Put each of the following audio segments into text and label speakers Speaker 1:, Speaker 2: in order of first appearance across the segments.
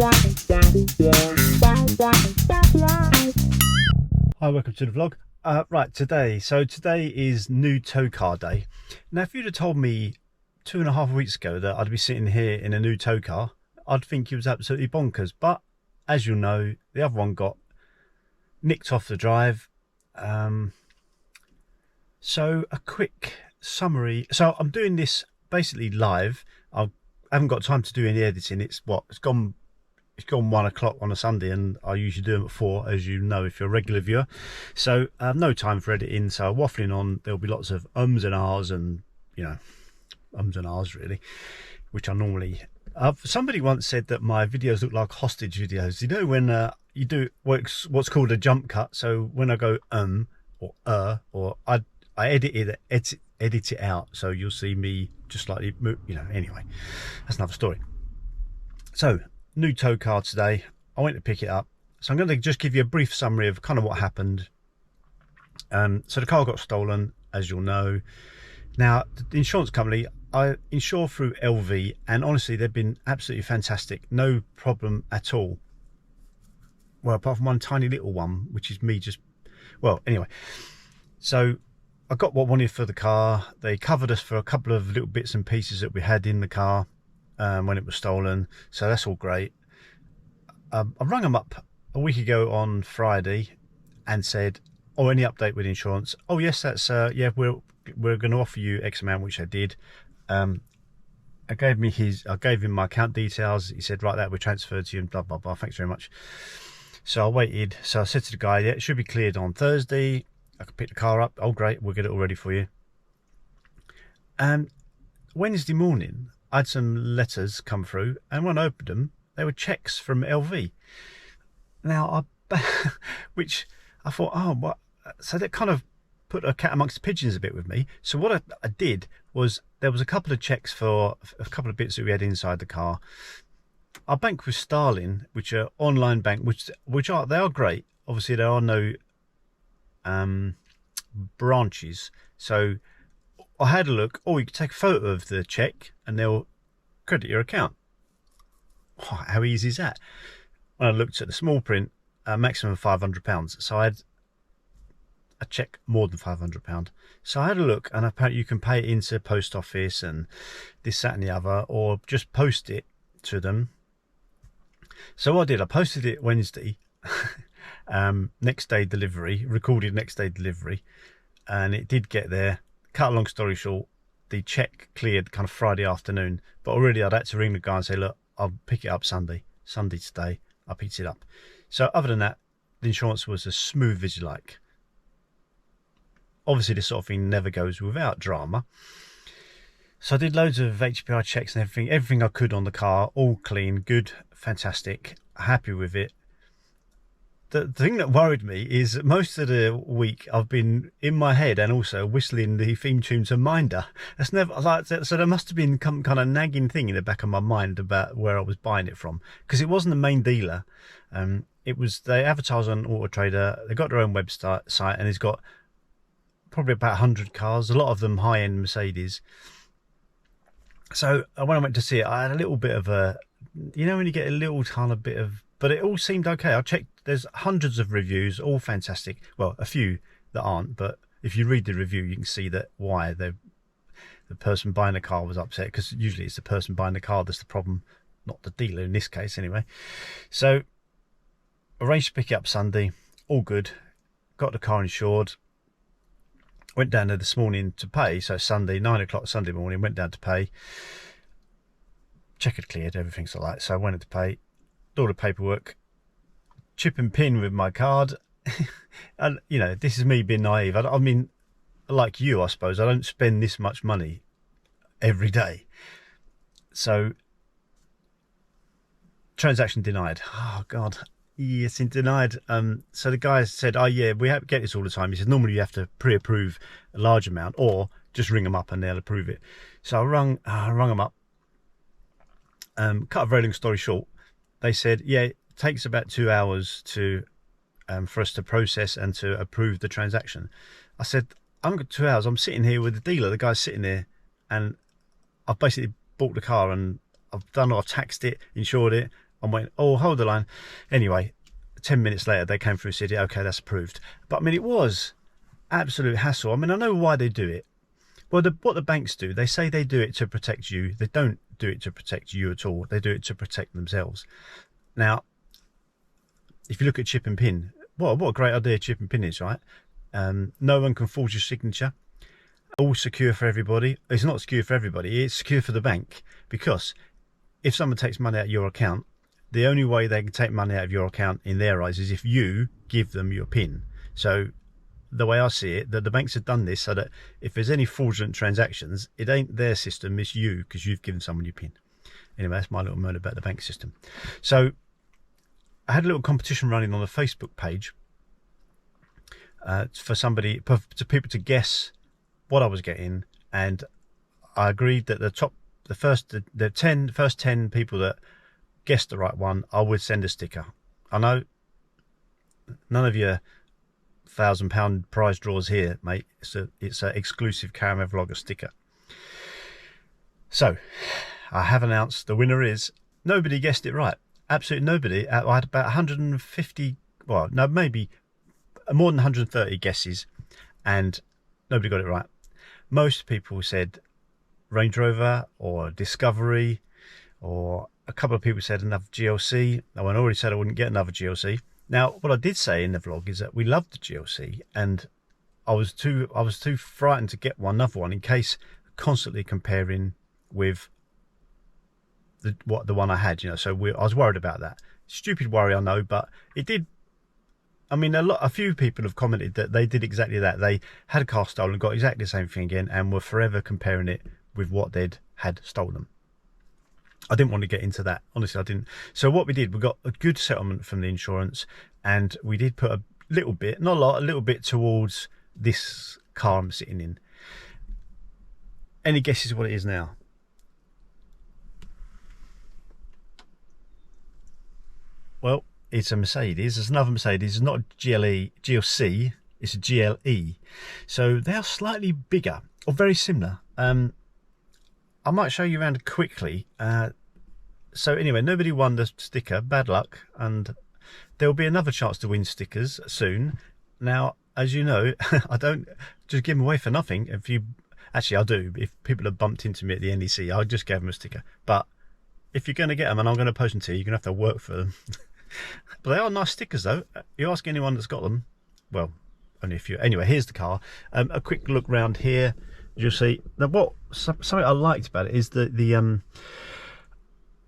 Speaker 1: Hi, welcome to the vlog. Right, today is new tow car day. Now, if you'd have told me 2.5 weeks ago that I'd be sitting here in a new tow car, I'd think it was absolutely bonkers. But as you'll know, the other one got nicked off the drive. So a quick summary. So I'm doing this basically live. I haven't got time to do any editing. It's gone 1 o'clock on a Sunday, and I usually do them at 4, as you know if you're a regular viewer. So no time for editing, so waffling on. There'll be lots of ums and ahs, and ums and ahs really, which I normally somebody once said that my videos look like hostage videos. You know, when you do what's called a jump cut. So when I go or I edit it out, so you'll see me just slightly move, anyway, that's another story. So new tow car today. I went to pick it up, so I'm going to just give you a brief summary of kind of what happened. So the car got stolen, as you'll know. Now, the insurance company, I insure through LV, and honestly they've been absolutely fantastic. No problem at all, well, apart from one tiny little one, which is me anyway. So I got what I wanted for the car. They covered us for a couple of little bits and pieces that we had in the car when it was stolen, so that's all great. I rang them up a week ago on Friday and said, "Oh, any update with insurance?" "Oh yes, that's yeah, we're going to offer you X amount," which I did. I gave him my account details. He said, "Right, that we transferred to you," and blah blah blah. "Thanks very much." So I waited. So I said to the guy, "Yeah, it should be cleared on Thursday. I can pick the car up." "Oh great, we'll get it all ready for you." And Wednesday morning I had some letters come through, and when I opened them, they were checks from LV. Now, which I thought, oh, what? So that kind of put a cat amongst the pigeons a bit with me. So what I did was, there was a couple of checks for a couple of bits that we had inside the car. I bank with Starling, which are online bank, they are great. Obviously, there are no branches, so I had a look. Oh, you can take a photo of the check and they'll credit your account. Oh, how easy is that? When I looked at the small print, maximum of £500. So I had a check more than £500. So I had a look, and apparently you can pay it into post office and this, that, and the other, or just post it to them. So what I did, I posted it Wednesday, next day delivery, recorded next day delivery, and it did get there. Cut a long story short, the check cleared kind of Friday afternoon, but already I'd had to ring the guy and say, "Look, I'll pick it up Sunday today." I picked it up. So other than that, the insurance was as smooth as you like. Obviously this sort of thing never goes without drama. So I did loads of HPI checks and everything I could on the car, all clean, good, fantastic, happy with it. The thing that worried me is most of the week I've been in my head and also whistling the theme tune to Minder. That's never like that. So there must have been some kind of nagging thing in the back of my mind about where I was buying it from, because it wasn't the main dealer. It was, they advertise on Auto Trader. They've got their own website and it's got probably about 100 cars, a lot of them high-end Mercedes. So when I went to see it, I had a little bit of a, when you get a little kind of bit of, but it all seemed okay. I checked, there's hundreds of reviews, all fantastic. Well, a few that aren't, but if you read the review, you can see that why the person buying the car was upset, because usually it's the person buying the car that's the problem, not the dealer in this case anyway. So arranged to pick it up Sunday, all good, got the car insured. Went down there this morning to pay, so Sunday, 9 o'clock Sunday morning, went down to pay. Check had cleared, everything's all right, so I went in to pay, did all the paperwork, chip and pin with my card. And this is me being naive. I mean, like you, I suppose, I don't spend this much money every day. So transaction denied. Oh god, yes, in denied. So the guy said, "Oh yeah, we get this all the time." He said, "Normally you have to pre-approve a large amount, or just ring them up and they'll approve it." So I rung them up. Cut a very long story short, they said, "Yeah, it takes about 2 hours to for us to process and to approve the transaction." I said, "I've got 2 hours. I'm sitting here with the dealer. The guy's sitting there, and I've basically bought the car and I've taxed it, insured it. I'm waiting, oh, hold the line. Anyway, 10 minutes later, they came through and said, yeah, okay, that's approved. But I mean, it was absolute hassle. I mean, I know why they do it. Well, what the banks do, they say they do it to protect you. They don't do it to protect you at all. They do it to protect themselves. Now, if you look at chip and pin, what a great idea chip and pin is, right? No one can forge your signature. All secure for everybody. It's not secure for everybody. It's secure for the bank, because if someone takes money out of your account, the only way they can take money out of your account in their eyes is if you give them your pin. So the way I see it, that the banks have done this so that if there's any fraudulent transactions, it ain't their system, it's you, because you've given someone your pin. Anyway, that's my little moan about the bank system. So I had a little competition running on the Facebook page for people to guess what I was getting, and I agreed that the first 10 people that guessed the right one, I would send a sticker. I know none of your £1,000 prize draws here, mate. It's a exclusive Caravan Vlogger sticker. So I have announced the winner is, nobody guessed it right. Absolutely nobody. I had about 150, well, no, maybe more than 130 guesses, and nobody got it right. Most people said Range Rover or Discovery, or a couple of people said another GLC. Now, I already said I wouldn't get another GLC. Now, what I did say in the vlog is that we loved the GLC, and I was too frightened to get another one in case constantly comparing with the one I had, you know. So I was worried about that. Stupid worry, I know, but it did. I mean, a few people have commented that they did exactly that. They had a car stolen, got exactly the same thing again, and were forever comparing it with what they'd had stolen. I didn't want to get into that. Honestly, I didn't. So what we did, we got a good settlement from the insurance, and we did put a little bit, not a lot, a little bit towards this car I'm sitting in. Any guesses what it is now? Well, it's a Mercedes. It's another Mercedes. It's not a GLC. It's a GLE. So they are slightly bigger, or very similar. I might show you around quickly. So anyway, nobody won the sticker. Bad luck. And there will be another chance to win stickers soon. Now, as you know, I don't just give them away for nothing. Actually, I do. If people have bumped into me at the NEC, I just gave them a sticker. But if you're going to get them, and I'm going to post them to you, you're going to have to work for them. But they are nice stickers, though. You ask anyone that's got them, well, only a few. Anyway, here's the car. A quick look round here. You'll see. Now, something I liked about it is the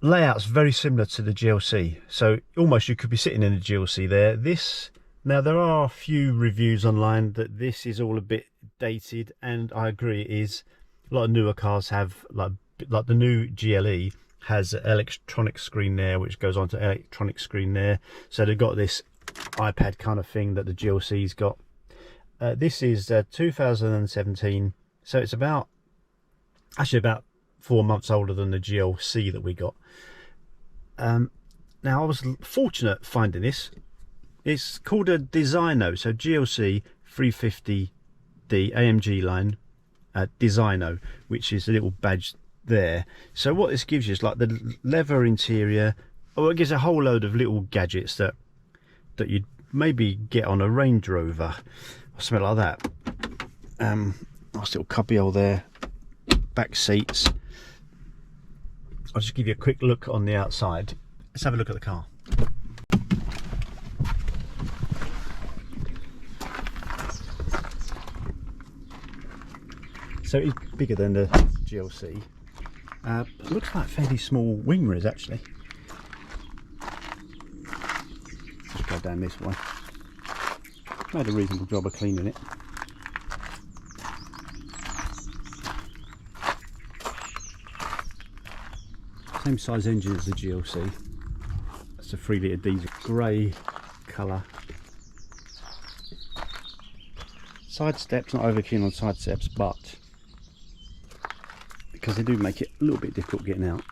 Speaker 1: layout's very similar to the GLC. So almost you could be sitting in a GLC there. Now there are a few reviews online that this is all a bit dated, and I agree. It is. A lot of newer cars have like the new GLE has an electronic screen there, which goes on to electronic screen there. So they've got this iPad kind of thing that the GLC's got. This is 2017, so it's actually about 4 months older than the GLC that we got. Now I was fortunate finding this. It's called a Designo, so GLC 350D AMG line, Designo, which is a little badge there. So what this gives you is like the leather interior. Oh, it gives a whole load of little gadgets that you'd maybe get on a Range Rover or something like that. Nice little cubbyhole there, back seats. I'll just give you a quick look on the outside. Let's have a look at the car. So it's bigger than the GLC. Looks like fairly small wing mirrors actually. Just go down this way. Made a reasonable job of cleaning it. Same size engine as the GLC. That's a 3 litre diesel, grey colour. Side steps, not over keen on side steps, but because they do make it a little bit difficult getting out.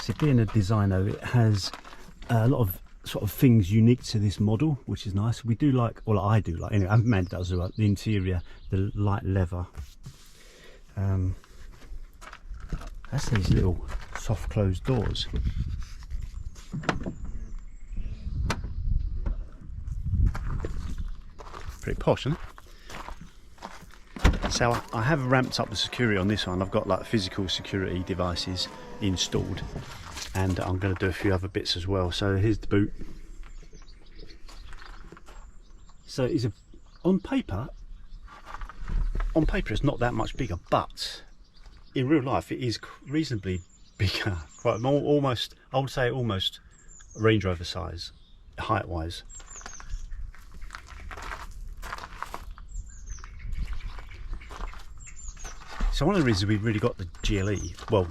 Speaker 1: So being a Designo, it has a lot of sort of things unique to this model, which is nice. We do like, well, I do like, anyway, Amanda does like the interior, the light leather. That's these little soft closed doors. Pretty posh, isn't it? So I have ramped up the security on this one. I've got like physical security devices installed, and I'm going to do a few other bits as well. So here's the boot. So it's on paper it's not that much bigger, but in real life it is reasonably bigger. Quite almost, I would say almost Range Rover size, height wise. So one of the reasons we really got the GLE, well,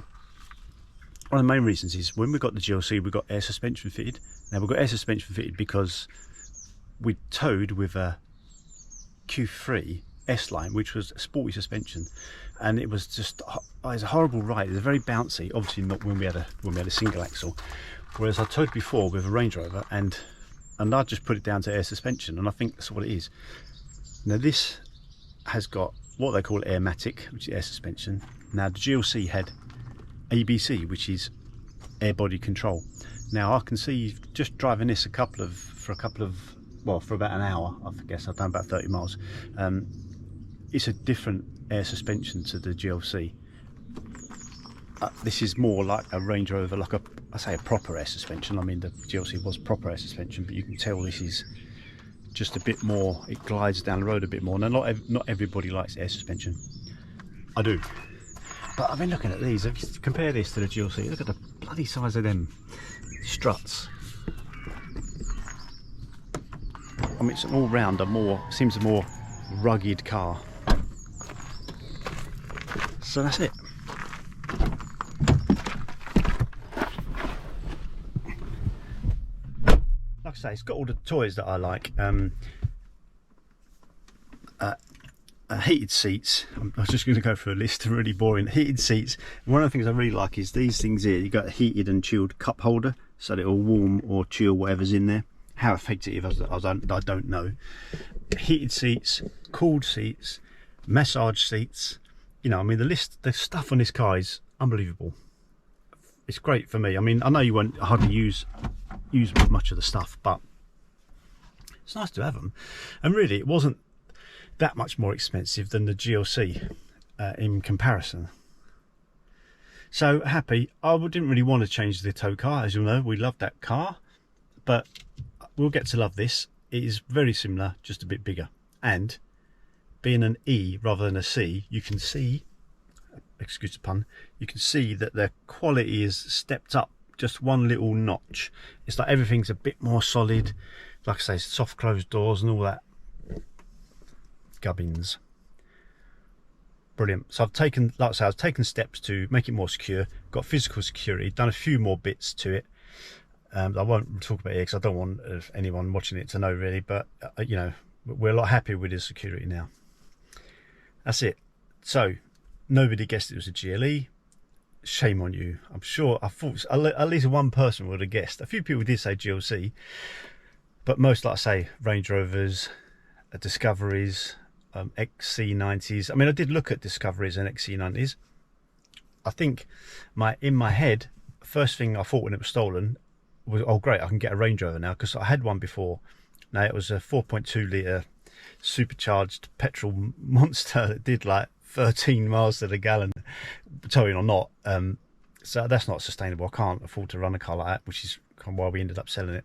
Speaker 1: one of the main reasons is when we got the GLC, we got air suspension fitted. Now we've got air suspension fitted because we towed with a Q3 S-Line, which was a sporty suspension, and it was just, it was a horrible ride. It was very bouncy, obviously not when we had a single axle. Whereas I towed before with a Range Rover, and I just put it down to air suspension, and I think that's what it is. Now this has got what they call Airmatic, which is air suspension. Now the GLC had ABC, which is air body control. Now I can see just driving this for about an hour, I guess I've done about 30 miles. It's a different air suspension to the GLC. This is more like a Range Rover, like I say a proper air suspension. I mean the GLC was proper air suspension, but you can tell this is just a bit more, it glides down the road a bit more. Now not everybody likes air suspension. I do. But I've been looking at these, if you compare this to the GLC, look at the bloody size of them struts. I mean it's an all-rounder, seems a more rugged car. So that's it. Like I say, it's got all the toys that I like. Heated seats. I was just going to go through a list of really boring heated seats. One of the things I really like is these things here. You got a heated and chilled cup holder, so that it'll warm or chill whatever's in there. How effective I don't know. Heated seats, cooled seats, massage seats. You know, I mean the stuff on this car is unbelievable. It's great for me. I mean, I know you won't hardly use much of the stuff, but it's nice to have them. And really, it wasn't that much more expensive than the GLC in comparison. So happy. I didn't really want to change the tow car, as you'll know. We love that car, but we'll get to love this. It is very similar, just a bit bigger. And being an E rather than a C, you can see, excuse the pun, you can see that the quality is stepped up just one little notch. It's like everything's a bit more solid. Like I say, soft closed doors and all that gubbins. Brilliant. So I've taken, like I say, I've taken steps to make it more secure, got physical security, done a few more bits to it. I won't talk about it because I don't want anyone watching it to know really, but you know, we're a lot happier with the security now. That's it. So nobody guessed it was a GLE. Shame on you. I'm sure, I thought at least one person would have guessed. A few people did say GLC, but most, like I say, Range Rovers, Discoveries, XC90s. I mean, I did look at Discoveries and XC90s. I think in my head, first thing I thought when it was stolen was, oh great, I can get a Range Rover now, because I had one before. Now it was a 4.2 litre supercharged petrol monster that did like 13 miles to the gallon, towing or not. So that's not sustainable. I can't afford to run a car like that, which is why we ended up selling it.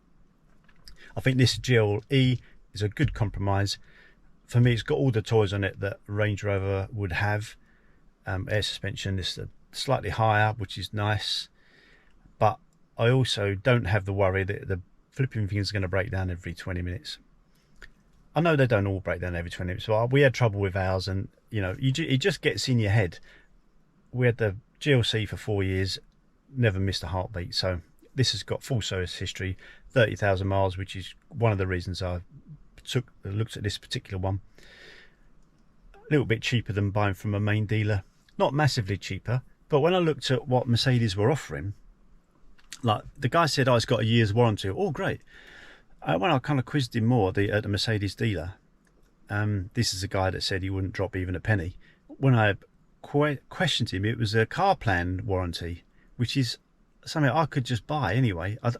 Speaker 1: I think this GLE is a good compromise. For me, it's got all the toys on it that Range Rover would have. Air suspension is slightly higher, which is nice, but I also don't have the worry that the flipping thing is going to break down every 20 minutes. I know they don't all break down every 20 minutes, but we had trouble with ours, and you know, it just gets in your head. We had the GLC for 4 years, never missed a heartbeat. So this has got full service history, 30,000 miles, which is one of the reasons I looked at this particular one. A little bit cheaper than buying from a main dealer, not massively cheaper, but when I looked at what Mercedes were offering, Like the guy said, oh, it's got a year's warranty. Oh, great. When I kind of quizzed him more at the Mercedes dealer, this is a guy that said he wouldn't drop even a penny. When I questioned him, it was a car plan warranty, which is something I could just buy anyway. It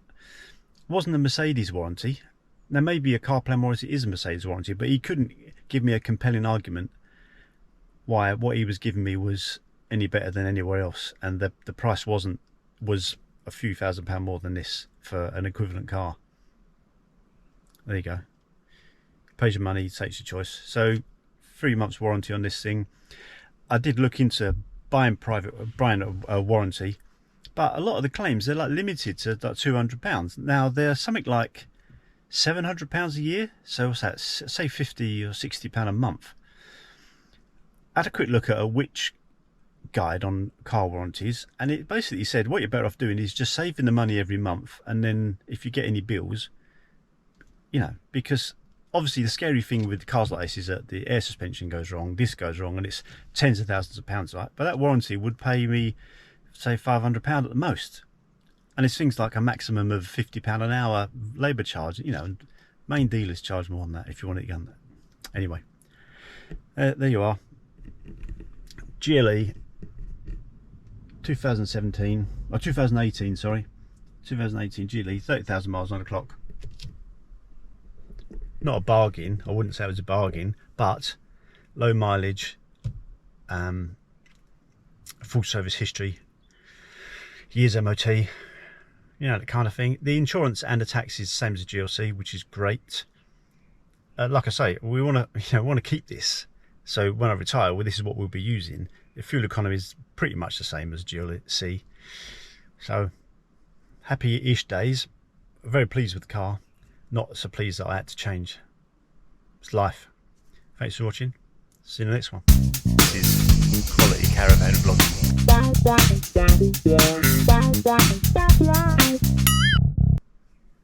Speaker 1: wasn't a Mercedes warranty. Now, maybe a car plan warranty is a Mercedes warranty, but he couldn't give me a compelling argument why what he was giving me was any better than anywhere else, and the price was a few £1,000s more than this for an equivalent car. There you go. Pays your money, takes your choice. So 3 months warranty on this thing. I did look into buying a warranty, but a lot of the claims, they're like limited to like £200. Now they're something like £700 a year, so what's that, say £50 or £60 a month. I had a quick look at a Which guide on car warranties, and it basically said what you're better off doing is just saving the money every month, and then if you get any bills, you know, because obviously the scary thing with cars like this is that the air suspension goes wrong, this goes wrong, and it's tens of thousands of pounds, right? But that warranty would pay me, say, £500 at the most. And it's things like a maximum of £50 an hour labour charge, you know, and main dealers charge more than that if you want it done. Anyway, there you are. GLE 2017, or 2018, sorry. 2018 GLE, 30,000 miles on the clock. Not a bargain, I wouldn't say it was a bargain, but low mileage, full service history, years MOT, you know, that kind of thing. The insurance and the tax is the same as a GLC, which is great. Like I say, we want to keep this. So when I retire, well, this is what we'll be using. The fuel economy is pretty much the same as GLC. So happy-ish days. Very pleased with the car. Not so pleased that I had to change. It's life. Thanks for watching. See you in the next one. This is quality caravan vlogging.